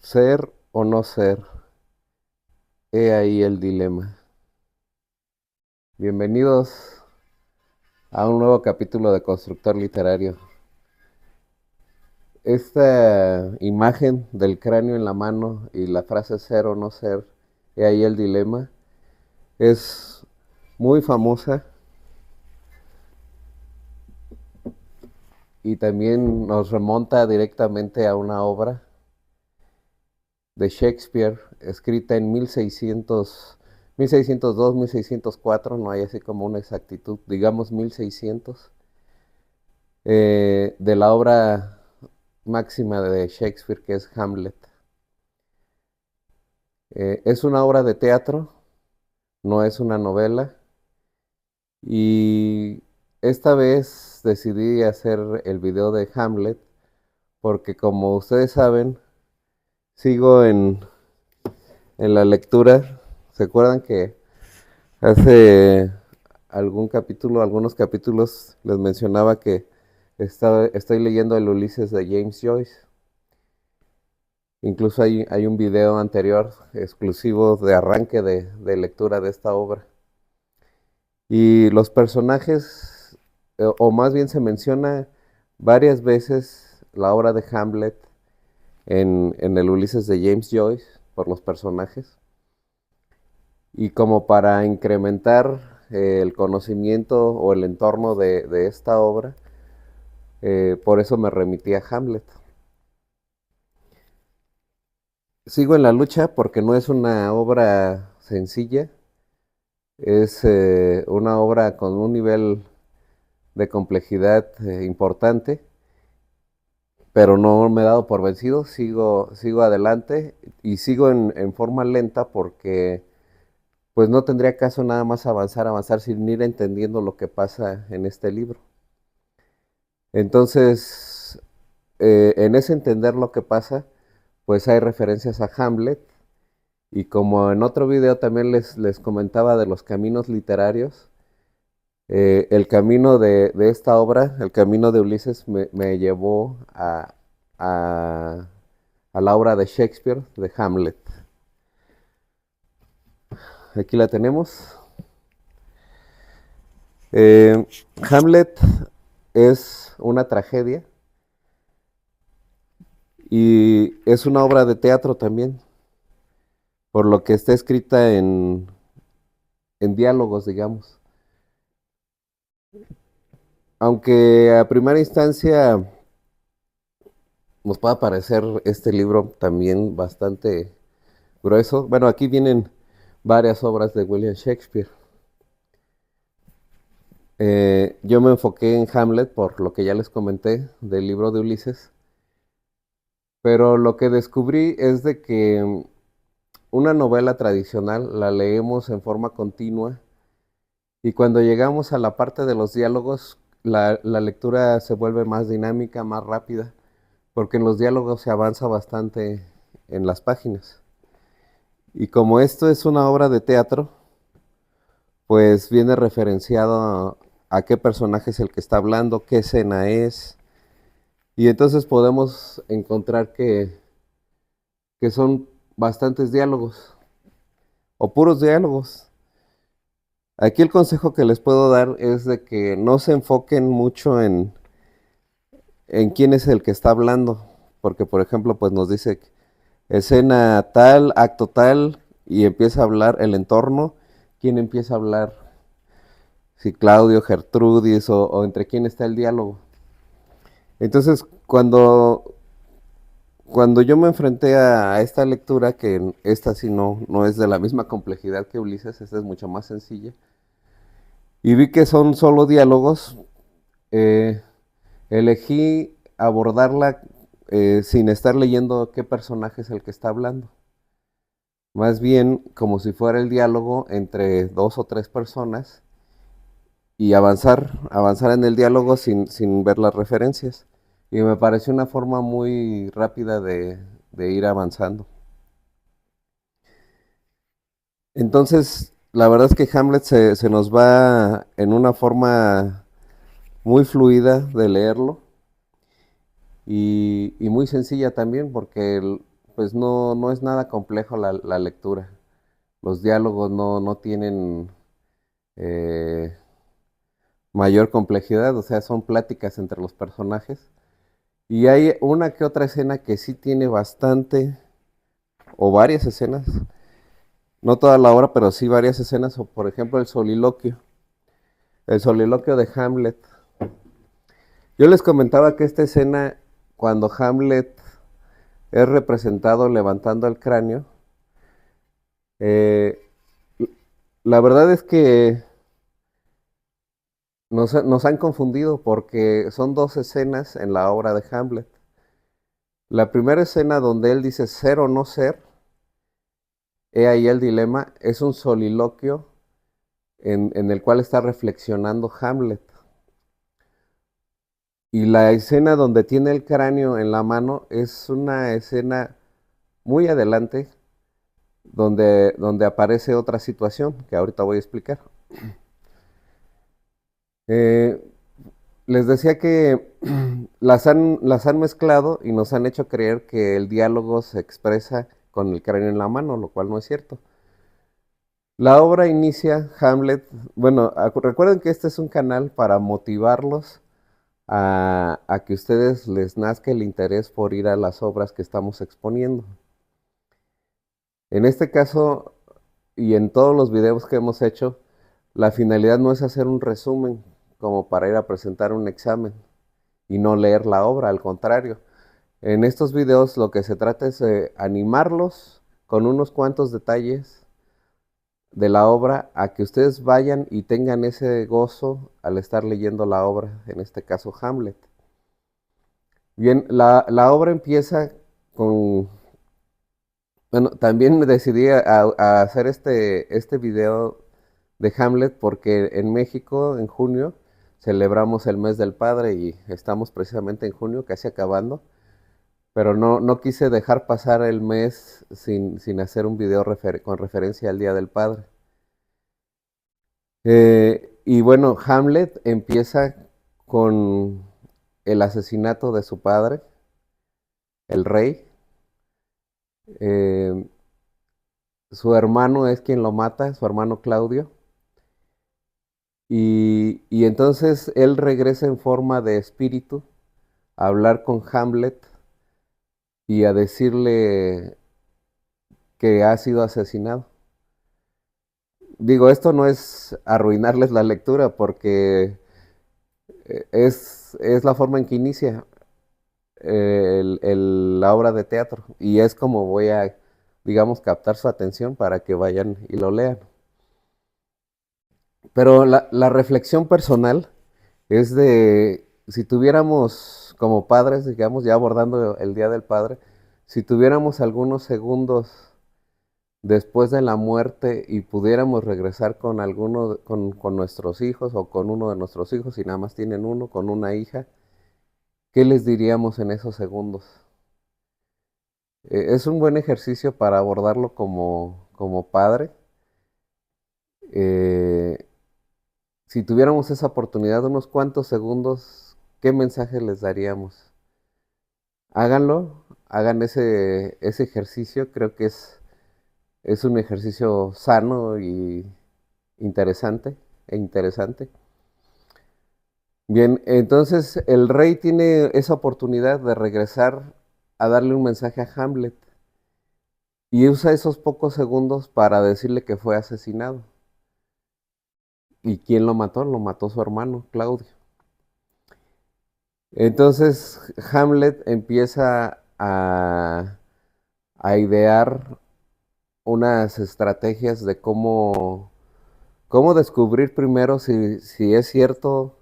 Ser o no ser, he ahí el dilema. Bienvenidos a un nuevo capítulo de Constructor Literario. Esta imagen del cráneo en la mano y la frase ser o no ser, he ahí el dilema, es muy famosa y también nos remonta directamente a una obra de Shakespeare escrita en 1602, 1604, no hay así como una exactitud, digamos 1600, de la obra máxima de Shakespeare, que es Hamlet. Es una obra de teatro, no es una novela, y esta vez decidí hacer el video de Hamlet porque, como ustedes saben, sigo en la lectura. ¿Se acuerdan que hace algunos capítulos les mencionaba que estoy leyendo el Ulises de James Joyce? Incluso hay un video anterior exclusivo de arranque de lectura de esta obra. Y los personajes, o más bien se menciona varias veces la obra de Hamlet en el Ulises de James Joyce por los personajes. Y como para incrementar el conocimiento o el entorno de esta obra, por eso me remití a Hamlet. Sigo en la lucha porque no es una obra sencilla. Es una obra con un nivel de complejidad importante, pero no me he dado por vencido, sigo adelante y sigo en forma lenta porque pues no tendría caso nada más avanzar sin ir entendiendo lo que pasa en este libro. Entonces, en ese entender lo que pasa, pues hay referencias a Hamlet, y como en otro video también les comentaba de los caminos literarios. El camino de esta obra, el camino de Ulises, me llevó a, a la obra de Shakespeare, de Hamlet. Aquí la tenemos. Eh, Hamlet es una tragedia y es una obra de teatro también, por lo que está escrita en diálogos, digamos. Aunque a primera instancia nos pueda parecer este libro también bastante grueso. Bueno, aquí vienen varias obras de William Shakespeare. Yo me enfoqué en Hamlet por lo que ya les comenté del libro de Ulises, pero lo que descubrí es de que una novela tradicional la leemos en forma continua, y cuando llegamos a la parte de los diálogos, la lectura se vuelve más dinámica, más rápida, porque en los diálogos se avanza bastante en las páginas. Y como esto es una obra de teatro, pues viene referenciado a qué personaje es el que está hablando, qué escena es, y entonces podemos encontrar que son bastantes diálogos o puros diálogos. Aquí el consejo que les puedo dar es de que no se enfoquen mucho en quién es el que está hablando, porque por ejemplo pues nos dice escena tal, acto tal, y empieza a hablar el entorno. ¿Quién empieza a hablar? Si Claudio, Gertrudis, o entre quién está el diálogo. Entonces, cuando yo me enfrenté a esta lectura, que esta sí no es de la misma complejidad que Ulises, esta es mucho más sencilla, y vi que son solo diálogos, eh, elegí abordarla sin estar leyendo qué personaje es el que está hablando. Más bien como si fuera el diálogo entre dos o tres personas, y avanzar en el diálogo sin ver las referencias. Y me pareció una forma muy rápida de ir avanzando. Entonces, la verdad es que Hamlet se nos va en una forma muy fluida de leerlo, y muy sencilla también, porque pues no es nada complejo la lectura. Los diálogos no tienen eh, mayor complejidad, o sea, son pláticas entre los personajes. Y hay una que otra escena que sí tiene bastante, o varias escenas, no toda la obra, pero sí varias escenas, o por ejemplo el soliloquio de Hamlet. Yo les comentaba que esta escena, cuando Hamlet es representado levantando el cráneo, eh, la verdad es que nos han confundido porque son dos escenas en la obra de Hamlet. La primera escena donde él dice ser o no ser, he ahí el dilema, es un soliloquio en el cual está reflexionando Hamlet. Y la escena donde tiene el cráneo en la mano es una escena muy adelante donde aparece otra situación que ahorita voy a explicar. Eh, Les decía que las han mezclado y nos han hecho creer que el diálogo se expresa con el cráneo en la mano, lo cual no es cierto. La obra inicia Hamlet, bueno, recuerden que este es un canal para motivarlos a que ustedes les nazca el interés por ir a las obras que estamos exponiendo. En este caso, y en todos los videos que hemos hecho, la finalidad no es hacer un resumen como para ir a presentar un examen y no leer la obra, al contrario. En estos videos lo que se trata es animarlos con unos cuantos detalles de la obra a que ustedes vayan y tengan ese gozo al estar leyendo la obra, en este caso Hamlet. Bien, la obra empieza con... Bueno, también me decidí a hacer este video de Hamlet porque en México, en junio, celebramos el mes del padre y estamos precisamente en junio, casi acabando. Pero no quise dejar pasar el mes sin hacer un video con referencia al Día del Padre. Y bueno, Hamlet empieza con el asesinato de su padre, el rey. Eh, Su hermano es quien lo mata, su hermano Claudio. Y entonces él regresa en forma de espíritu a hablar con Hamlet y a decirle que ha sido asesinado. Digo, esto no es arruinarles la lectura porque es la forma en que inicia la obra de teatro y es como voy a, digamos, captar su atención para que vayan y lo lean. Pero la reflexión personal es de, si tuviéramos como padres, digamos, ya abordando el Día del Padre, si tuviéramos algunos segundos después de la muerte y pudiéramos regresar con alguno, con nuestros hijos o con uno de nuestros hijos, si nada más tienen uno, con una hija, ¿qué les diríamos en esos segundos? Es un buen ejercicio para abordarlo como padre. Eh, si tuviéramos esa oportunidad, unos cuantos segundos, ¿qué mensaje les daríamos? Háganlo, hagan ese ejercicio, creo que es un ejercicio sano y interesante e interesante. Bien, entonces el rey tiene esa oportunidad de regresar a darle un mensaje a Hamlet y usa esos pocos segundos para decirle que fue asesinado. ¿Y quién lo mató? Lo mató su hermano, Claudio. Entonces Hamlet empieza a idear unas estrategias de cómo descubrir primero si es cierto,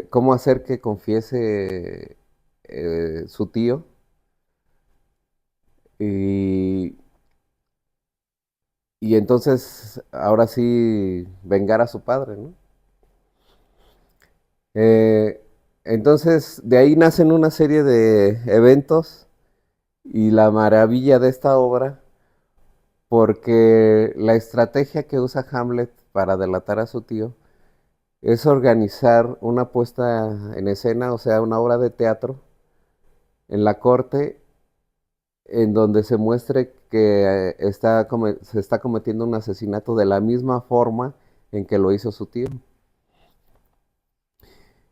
cómo hacer que confiese su tío y, y entonces ahora sí vengar a su padre, ¿no? Eh, entonces de ahí nacen una serie de eventos y la maravilla de esta obra, porque la estrategia que usa Hamlet para delatar a su tío es organizar una puesta en escena, o sea, una obra de teatro en la corte en donde se muestre que se está cometiendo un asesinato de la misma forma en que lo hizo su tío.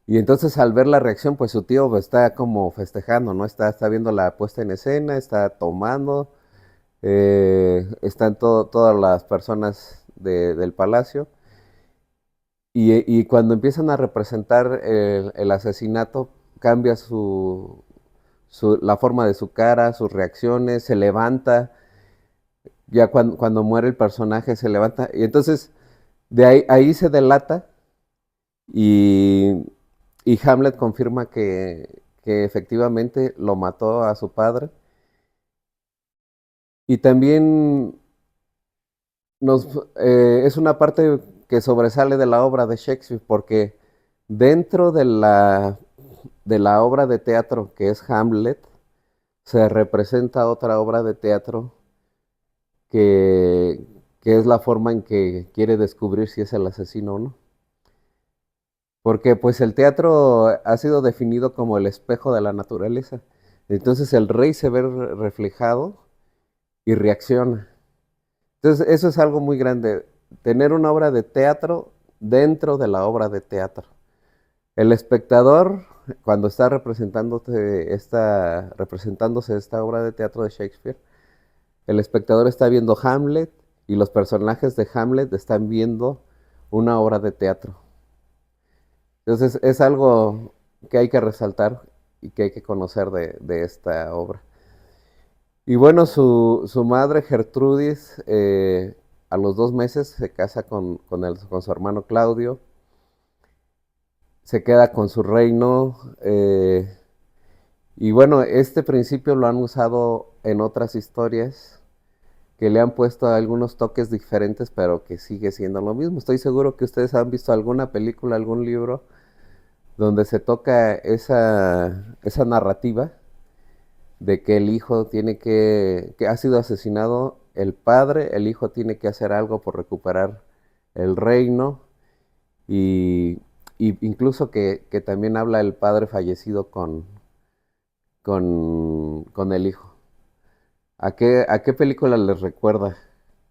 Y entonces al ver la reacción, pues su tío está como festejando, ¿no? Está viendo la puesta en escena, está tomando, están todas las personas del palacio. Y cuando empiezan a representar el asesinato, cambia la forma de su cara, sus reacciones, se levanta. Ya cuando muere el personaje se levanta. Y entonces de ahí se delata y, y Hamlet confirma que efectivamente lo mató a su padre. Y también nos, es una parte que sobresale de la obra de Shakespeare porque dentro de la obra de teatro que es Hamlet, se representa otra obra de teatro que, que es la forma en que quiere descubrir si es el asesino o no. Porque pues el teatro ha sido definido como el espejo de la naturaleza. Entonces el rey se ve reflejado y reacciona. Entonces eso es algo muy grande, tener una obra de teatro dentro de la obra de teatro. El espectador, cuando está representándose esta obra de teatro de Shakespeare, el espectador está viendo Hamlet y los personajes de Hamlet están viendo una obra de teatro. Entonces es algo que hay que resaltar y que hay que conocer de esta obra. Y bueno, su madre Gertrudis a los 2 meses se casa con su hermano Claudio, se queda con su reino. Y bueno, este principio lo han usado en otras historias que le han puesto algunos toques diferentes, pero que sigue siendo lo mismo. Estoy seguro que ustedes han visto alguna película, algún libro donde se toca esa narrativa de que el hijo que ha sido asesinado, el padre, el hijo tiene que hacer algo por recuperar el reino y, y incluso que también habla el padre fallecido con el hijo. A qué película les recuerda?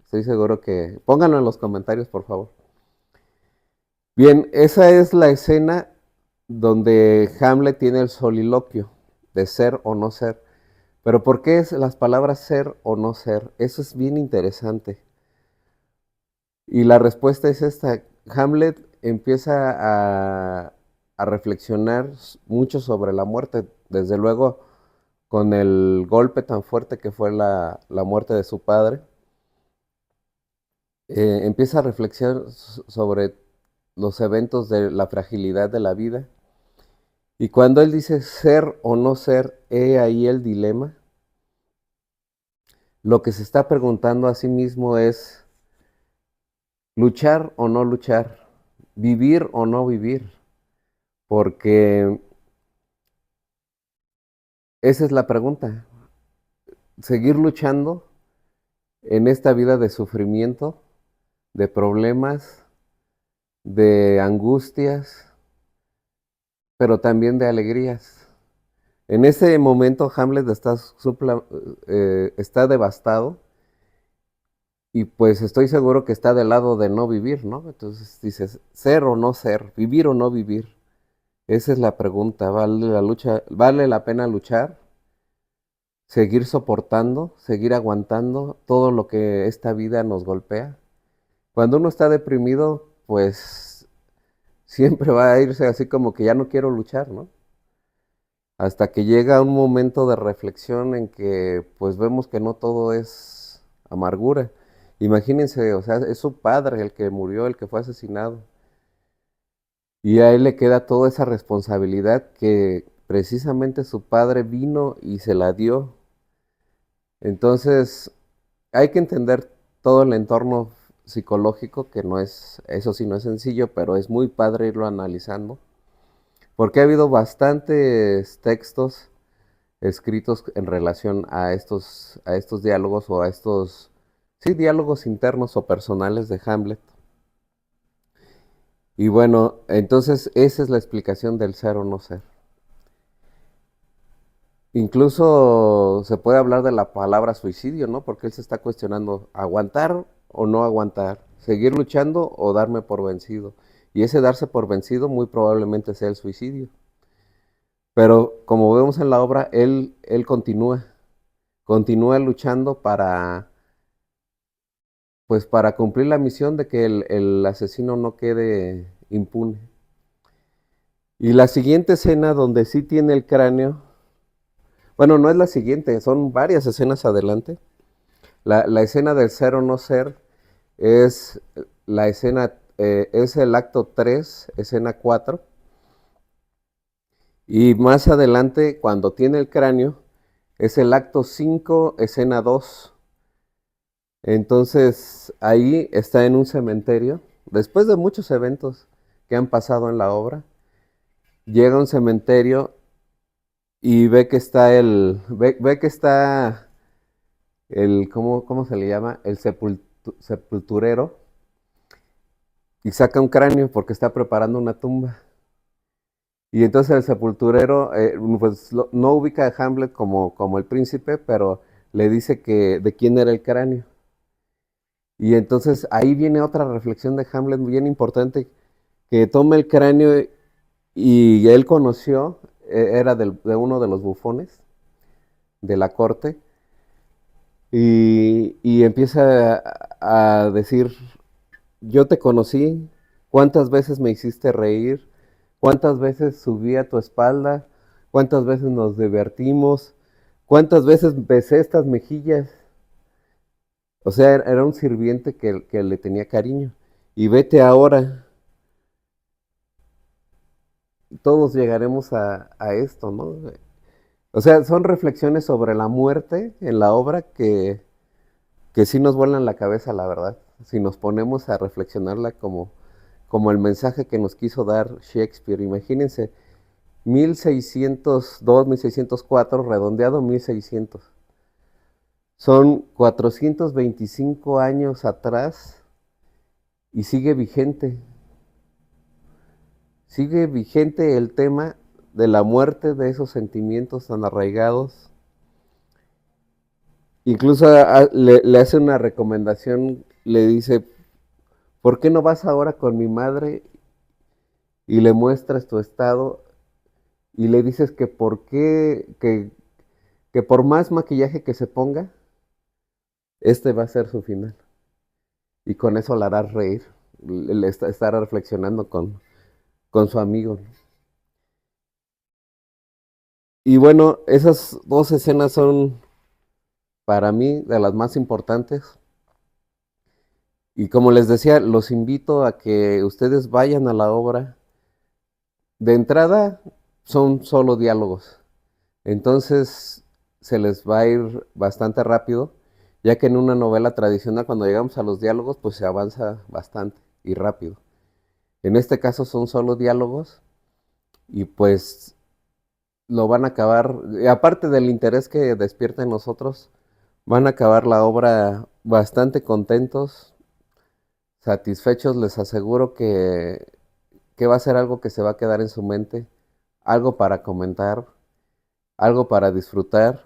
Estoy seguro que... Pónganlo en los comentarios, por favor. Bien, esa es la escena donde Hamlet tiene el soliloquio de ser o no ser. Pero ¿por qué es las palabras ser o no ser? Eso es bien interesante. Y la respuesta es esta. Hamlet empieza a reflexionar mucho sobre la muerte. Desde luego, con el golpe tan fuerte que fue la muerte de su padre, empieza a reflexionar sobre los eventos de la fragilidad de la vida. Y cuando él dice ser o no ser, he ahí el dilema. Lo que se está preguntando a sí mismo es luchar o no luchar, vivir o no vivir, porque esa es la pregunta. Seguir luchando en esta vida de sufrimiento, de problemas, de angustias, pero también de alegrías. En ese momento Hamlet está devastado y pues estoy seguro que está del lado de no vivir, ¿no? Entonces dices, ser o no ser, vivir o no vivir. Esa es la pregunta, vale la pena luchar, seguir soportando, seguir aguantando todo lo que esta vida nos golpea? Cuando uno está deprimido, pues siempre va a irse así como que ya no quiero luchar, ¿no? Hasta que llega un momento de reflexión en que pues vemos que no todo es amargura. Imagínense, o sea, es su padre el que murió, el que fue asesinado. Y a él le queda toda esa responsabilidad que precisamente su padre vino y se la dio. Entonces, hay que entender todo el entorno psicológico, que no es, eso sí no es sencillo, pero es muy padre irlo analizando, porque ha habido bastantes textos escritos en relación a estos diálogos o a estos, sí, diálogos internos o personales de Hamlet. Y bueno, entonces esa es la explicación del ser o no ser. Incluso se puede hablar de la palabra suicidio, ¿no? Porque él se está cuestionando aguantar o no aguantar, seguir luchando o darme por vencido. Y ese darse por vencido muy probablemente sea el suicidio. Pero como vemos en la obra, él continúa luchando para, pues para cumplir la misión de que el asesino no quede impune. Y la siguiente escena donde sí tiene el cráneo, bueno, no es la siguiente, son varias escenas adelante. La escena del ser o no ser es la escena, es el acto 3, escena 4. Y más adelante, cuando tiene el cráneo, es el acto 5, escena 2. Entonces, ahí está en un cementerio, después de muchos eventos que han pasado en la obra, llega a un cementerio y ve que está ve que está ¿cómo se le llama? El sepulturero, y saca un cráneo porque está preparando una tumba. Y entonces el sepulturero, pues no ubica a Hamlet como el príncipe, pero le dice que de quién era el cráneo. Y entonces ahí viene otra reflexión de Hamlet bien importante, que toma el cráneo y él conoció, era de uno de los bufones de la corte, y empieza a decir, yo te conocí, cuántas veces me hiciste reír, cuántas veces subí a tu espalda, cuántas veces nos divertimos, cuántas veces besé estas mejillas. O sea, era un sirviente que le tenía cariño. Y vete ahora, todos llegaremos a esto, ¿no? O sea, son reflexiones sobre la muerte en la obra que sí nos vuelan la cabeza, la verdad. Si nos ponemos a reflexionarla como el mensaje que nos quiso dar Shakespeare. Imagínense, 1602, 1604, redondeado 1600. Son 425 años atrás y sigue vigente. Sigue vigente el tema de la muerte, de esos sentimientos tan arraigados. Incluso le hace una recomendación, le dice, ¿por qué no vas ahora con mi madre y le muestras tu estado y le dices que por qué, que por más maquillaje que se ponga, este va a ser su final? Y con eso la harás reír, estará reflexionando con su amigo. Y bueno, esas dos escenas son para mí de las más importantes. Y como les decía, los invito a que ustedes vayan a la obra. De entrada son solo diálogos, entonces se les va a ir bastante rápido, ya que en una novela tradicional cuando llegamos a los diálogos pues se avanza bastante y rápido. En este caso son solo diálogos y pues lo van a acabar, aparte del interés que despierta en nosotros, van a acabar la obra bastante contentos, satisfechos. Les aseguro que va a ser algo que se va a quedar en su mente, algo para comentar, algo para disfrutar.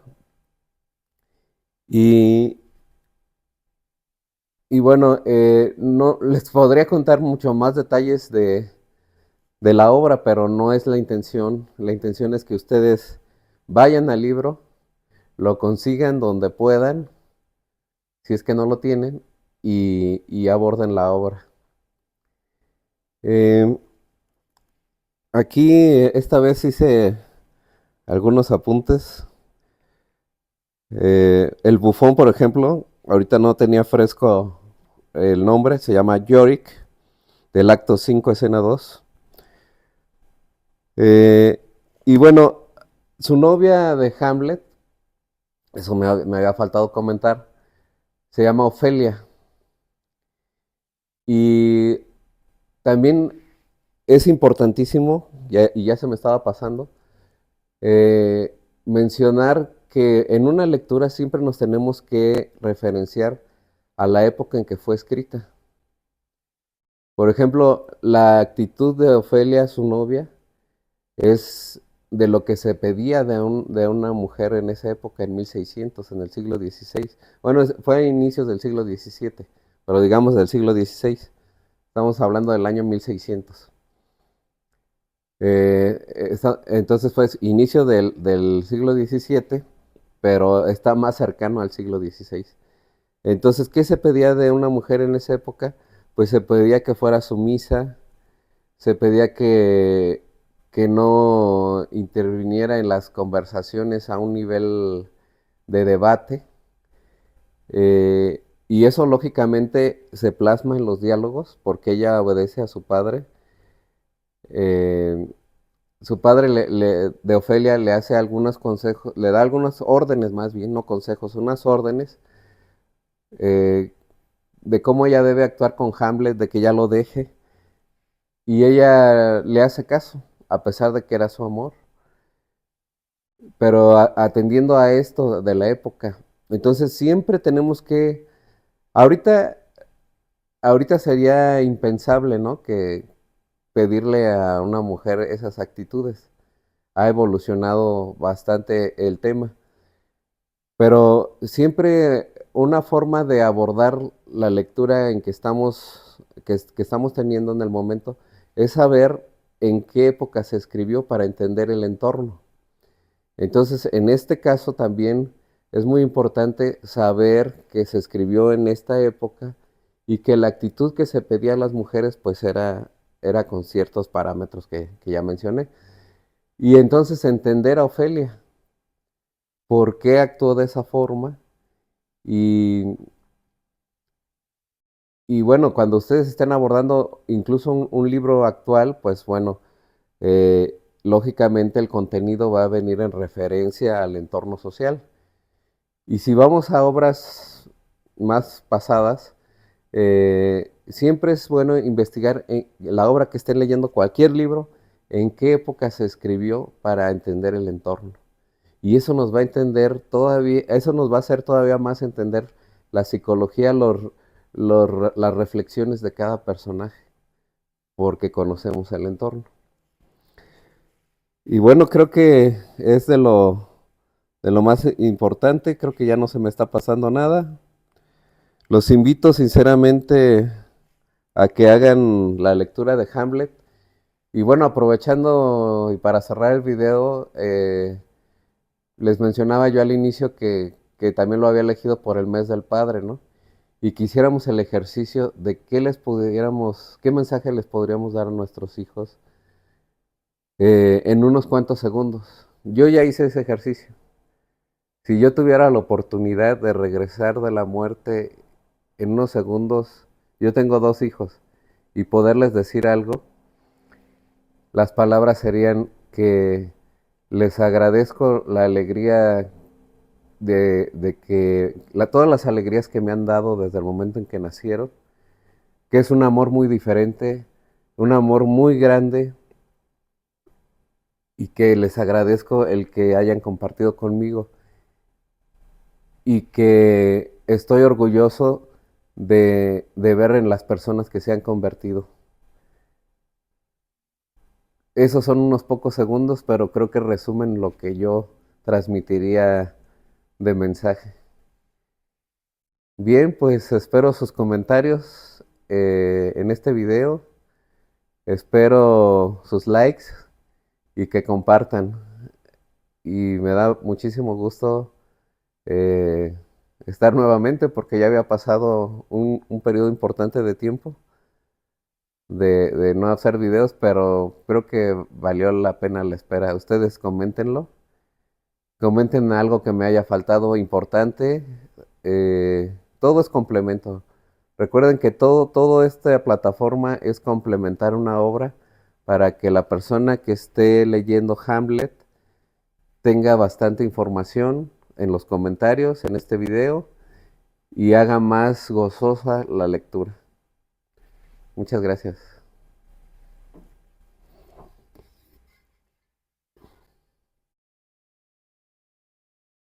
Y, y bueno, no les podría contar mucho más detalles de la obra, pero no es la intención. La intención es que ustedes vayan al libro, lo consigan donde puedan, si es que no lo tienen, y aborden la obra. Eh, Aquí esta vez hice algunos apuntes. El bufón, por ejemplo, ahorita no tenía fresco el nombre, se llama Yorick, del acto 5, escena 2. Eh, y bueno, su novia de Hamlet, eso me había faltado comentar, se llama Ofelia. Y también es importantísimo, y ya se me estaba pasando, mencionar que en una lectura siempre nos tenemos que referenciar a la época en que fue escrita. Por ejemplo, la actitud de Ofelia, su novia, es de lo que se pedía de una mujer en esa época, en 1600, en el siglo XVI. Bueno, fue a inicios del siglo XVII, pero digamos del siglo XVI. Estamos hablando del año 1600. Entonces fue inicio del siglo XVII, pero está más cercano al siglo XVI. Entonces, ¿qué se pedía de una mujer en esa época? Pues se pedía que fuera sumisa, se pedía que no interviniera en las conversaciones a un nivel de debate, y eso lógicamente se plasma en los diálogos porque ella obedece a su padre. Eh, Su padre de Ofelia le hace algunos consejos, le da algunas órdenes más bien, no consejos, unas órdenes eh, de cómo ella debe actuar con Hamlet, de que ya lo deje, y ella le hace caso, a pesar de que era su amor, pero atendiendo a esto de la época. Entonces siempre tenemos que, ahorita, ahorita sería impensable, ¿no? Que pedirle a una mujer esas actitudes. Ha evolucionado bastante el tema. Pero siempre una forma de abordar la lectura en que estamos teniendo en el momento es saber en qué época se escribió para entender el entorno. Entonces, en este caso también es muy importante saber que se escribió en esta época y que la actitud que se pedía a las mujeres pues era con ciertos parámetros que ya mencioné. Y entonces entender a Ofelia, por qué actuó de esa forma. Y, y bueno, cuando ustedes estén abordando incluso un libro actual, pues bueno, lógicamente el contenido va a venir en referencia al entorno social. Y si vamos a obras más pasadas, siempre es bueno investigar en la obra que estén leyendo, cualquier libro, en qué época se escribió para entender el entorno. Y eso nos va a entender todavía, eso nos va a hacer todavía más entender la psicología, las reflexiones de cada personaje, porque conocemos el entorno. Y bueno, creo que es de lo más importante, creo que ya no se me está pasando nada. Los invito sinceramente a que hagan la lectura de Hamlet. Y bueno, aprovechando y para cerrar el video, les mencionaba yo al inicio que también lo había elegido por el mes del padre, ¿no? Y quisiéramos el ejercicio de qué mensaje les podríamos dar a nuestros hijos en unos cuantos segundos. Yo ya hice ese ejercicio. Si yo tuviera la oportunidad de regresar de la muerte en unos segundos, yo tengo dos hijos, y poderles decir algo, las palabras serían que les agradezco la alegría de que todas las alegrías que me han dado desde el momento en que nacieron, que es un amor muy diferente, un amor muy grande, y que les agradezco el que hayan compartido conmigo y que estoy orgulloso de ver en las personas que se han convertido. Esos son unos pocos segundos, pero creo que resumen lo que yo transmitiría de mensaje. Bien, pues espero sus comentarios en este video. Espero sus likes y que compartan. Y me da muchísimo gusto eh, estar nuevamente porque ya había pasado un periodo importante de tiempo de no hacer videos, pero creo que valió la pena la espera. Ustedes coméntenlo. Comenten algo que me haya faltado importante. Todo es complemento. Recuerden que todo esta plataforma es complementar una obra para que la persona que esté leyendo Hamlet tenga bastante información en los comentarios, en este video, y haga más gozosa la lectura. Muchas gracias.